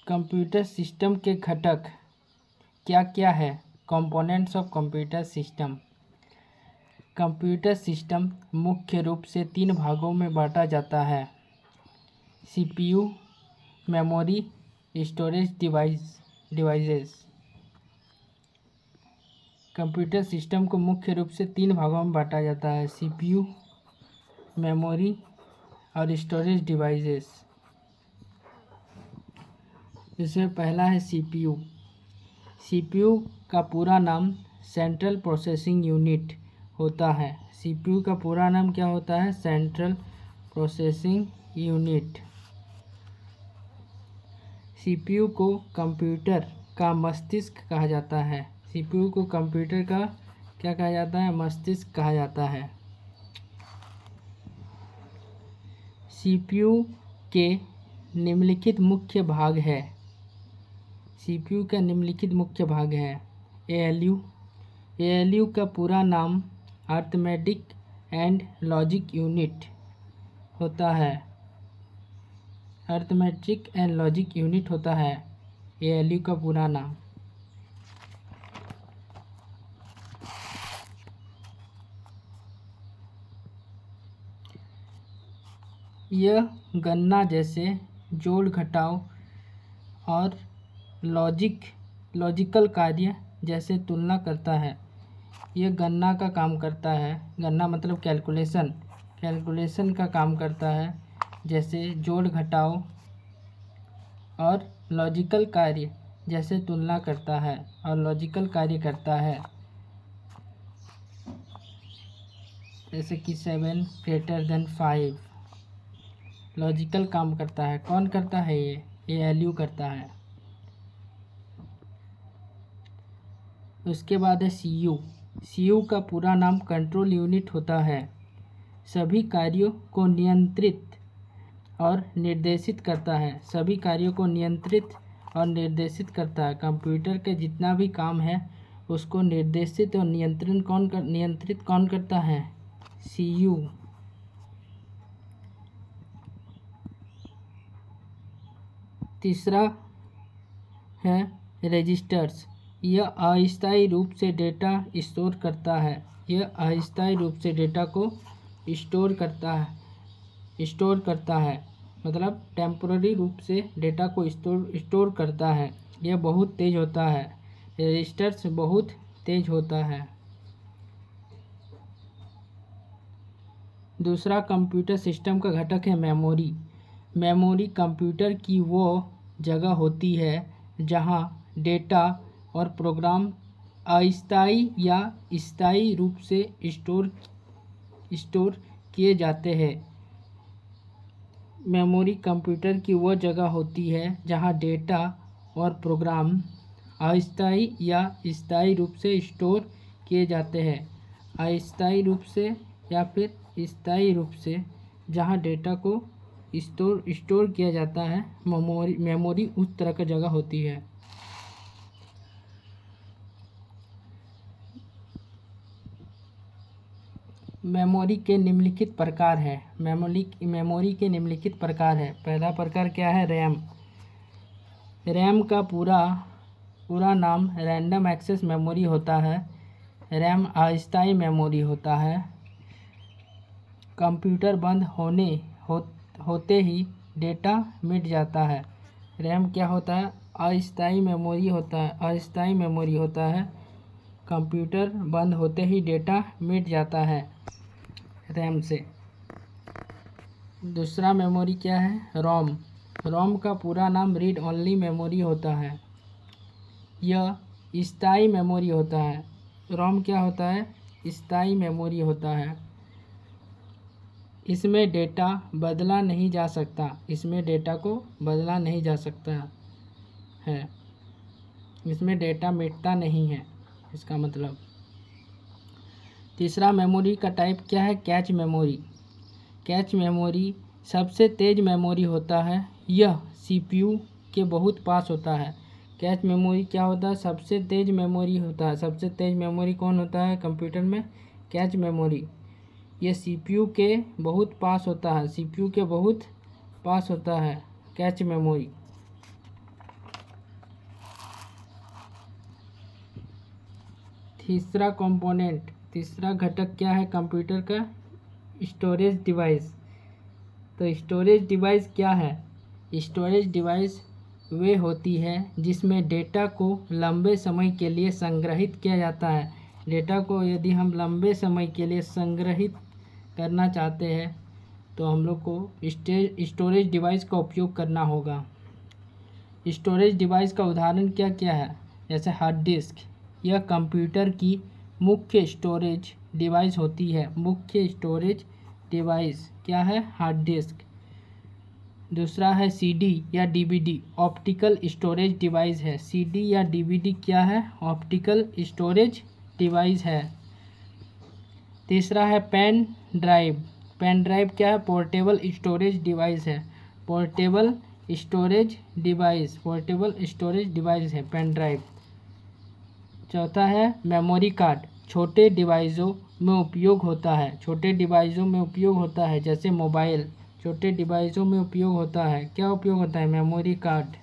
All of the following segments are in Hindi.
कंप्यूटर सिस्टम के घटक क्या क्या है? Components of computer system. Computer system मुख्य रूप से 3 भागों में बांटा जाता है: CPU, memory, storage devices. Computer system को मुख्य रूप से 3 भागों में बांटा जाता है: सीपीयू, मेमोरी और स्टोरेज डिवाइसेस। इसमें पहला है सीपीयू। सीपीयू का पूरा नाम सेंट्रल प्रोसेसिंग यूनिट होता है। सीपीयू का पूरा नाम क्या होता है? Central processing unit. सीपीयू को कंप्यूटर का मस्तिष्क कहा जाता है। सीपीयू को कंप्यूटर का क्या कहा जाता है? मस्तिष्क कहा जाता है। सीपीयू के निम्नलिखित मुख्य भाग है। सीपीयू का निम्नलिखित मुख्य भाग है: एएलयू। एएलयू का पूरा नाम अर्थमेटिक एंड लॉजिक यूनिट होता है। अर्थमेटिक एंड लॉजिक यूनिट होता है एएलयू का पूरा नाम। यह गणना जैसे जोड़ घटाव और लॉजिकल कार्य जैसे तुलना करता है। यह गणना का काम करता है। गणना मतलब कैलकुलेशन का काम करता है, जैसे जोड़ घटाव और लॉजिकल कार्य जैसे तुलना करता है और लॉजिकल कार्य करता है, जैसे कि 7 > 5 लॉजिकल काम करता है। कौन करता है? ये एएलयू करता है। उसके बाद है सीयू। सीयू का पूरा नाम कंट्रोल यूनिट होता है। सभी कार्यों को नियंत्रित और निर्देशित करता है। सभी कार्यों को नियंत्रित और निर्देशित करता है। कंप्यूटर के जितना भी काम है उसको निर्देशित और नियंत्रित कौन करता है? सीयू। तीसरा है रजिस्टर्स। यह अस्थायी रूप से डेटा स्टोर करता है। यह अस्थायी रूप से डेटा को स्टोर करता है, मतलब टेम्पोररी रूप से डेटा को स्टोर करता है। यह बहुत तेज होता है। रजिस्टर्स बहुत तेज होता है। दूसरा कंप्यूटर सिस्टम का घटक है मेमोरी। मेमोरी कंप्यूटर की वो जगह होती है जहाँ डेटा और प्रोग्राम अस्थायी या स्थायी रूप से स्टोर किए जाते हैं। मेमोरी कंप्यूटर की वो जगह होती है जहाँ डेटा और प्रोग्राम अस्थायी या स्थायी रूप से स्टोर किए जाते हैं। अस्थायी रूप से या फिर स्थायी रूप से जहाँ डेटा को स्टोर किया जाता है, मेमोरी उस तरह की जगह होती है। मेमोरी के निम्नलिखित प्रकार है। मेमोरी के निम्नलिखित प्रकार है। पहला प्रकार क्या है? रैम। रैम का पूरा नाम रैंडम एक्सेस मेमोरी होता है। रैम अस्थायी मेमोरी होता है। कंप्यूटर बंद होते ही डेटा मिट जाता है। रैम क्या होता है? अस्थायी मेमोरी होता है। कंप्यूटर बंद होते ही डेटा मिट जाता है रैम से। दूसरा मेमोरी क्या है? रोम। रोम का पूरा नाम रीड ओनली मेमोरी होता है। यह स्थायी मेमोरी होता है। रोम क्या होता है? स्थायी मेमोरी होता है। इसमें डेटा बदला नहीं जा सकता। इसमें डेटा को बदला नहीं जा सकता है। इसमें डेटा मिटता नहीं है, इसका मतलब। तीसरा मेमोरी का टाइप क्या है? Cache memory. कैच मेमोरी सबसे तेज मेमोरी होता है। यह सीपीयू के बहुत पास होता है। कैच मेमोरी क्या होता है? सबसे तेज मेमोरी होता है। सबसे तेज मेमोरी कौन होता है कंप्यूटर में? Cache memory. यह सीपीयू के बहुत पास होता है। सीपीयू के बहुत पास होता है कैच मेमोरी। तीसरा कंपोनेंट, तीसरा घटक क्या है कंप्यूटर का? Storage device. तो स्टोरेज डिवाइस क्या है? स्टोरेज डिवाइस वे होती है जिसमें डेटा को लंबे समय के लिए संग्रहित किया जाता है। डेटा को यदि हम लंबे समय के लिए संग्रहित करना चाहते हैं तो हम लोग को स्टोरेज डिवाइस का उपयोग करना होगा। स्टोरेज डिवाइस का उदाहरण क्या क्या है? जैसे हार्ड डिस्क, यह कंप्यूटर की मुख्य स्टोरेज डिवाइस होती है। मुख्य स्टोरेज डिवाइस क्या है? Hard disk. दूसरा है सीडी या डीवीडी, ऑप्टिकल स्टोरेज डिवाइस है। सीडी या डीवीडी क्या है? ऑप्टिकल स्टोरेज डिवाइस है। तीसरा है पेन ड्राइव। पेन ड्राइव क्या है? पोर्टेबल स्टोरेज डिवाइस है। Portable storage device, portable storage device है पेन ड्राइव। चौथा है मेमोरी कार्ड, छोटे डिवाइसों में उपयोग होता है। छोटे डिवाइसों में उपयोग होता है जैसे मोबाइल, छोटे डिवाइसों में उपयोग होता है। क्या उपयोग होता है? मेमोरी कार्ड,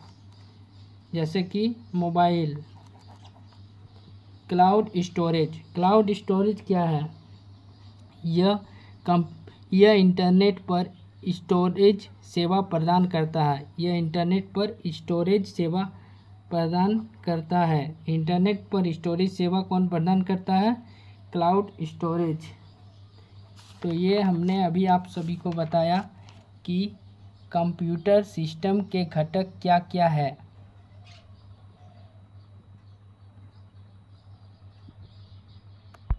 जैसे कि mobile. Cloud storage, cloud storage क्या है? यह इंटरनेट पर स्टोरेज सेवा प्रदान करता है। यह इंटरनेट पर स्टोरेज सेवा प्रदान करता है। इंटरनेट पर स्टोरेज सेवा कौन प्रदान करता है? Cloud storage. तो ये हमने अभी आप सभी को बताया कि कंप्यूटर सिस्टम के घटक क्या क्या है।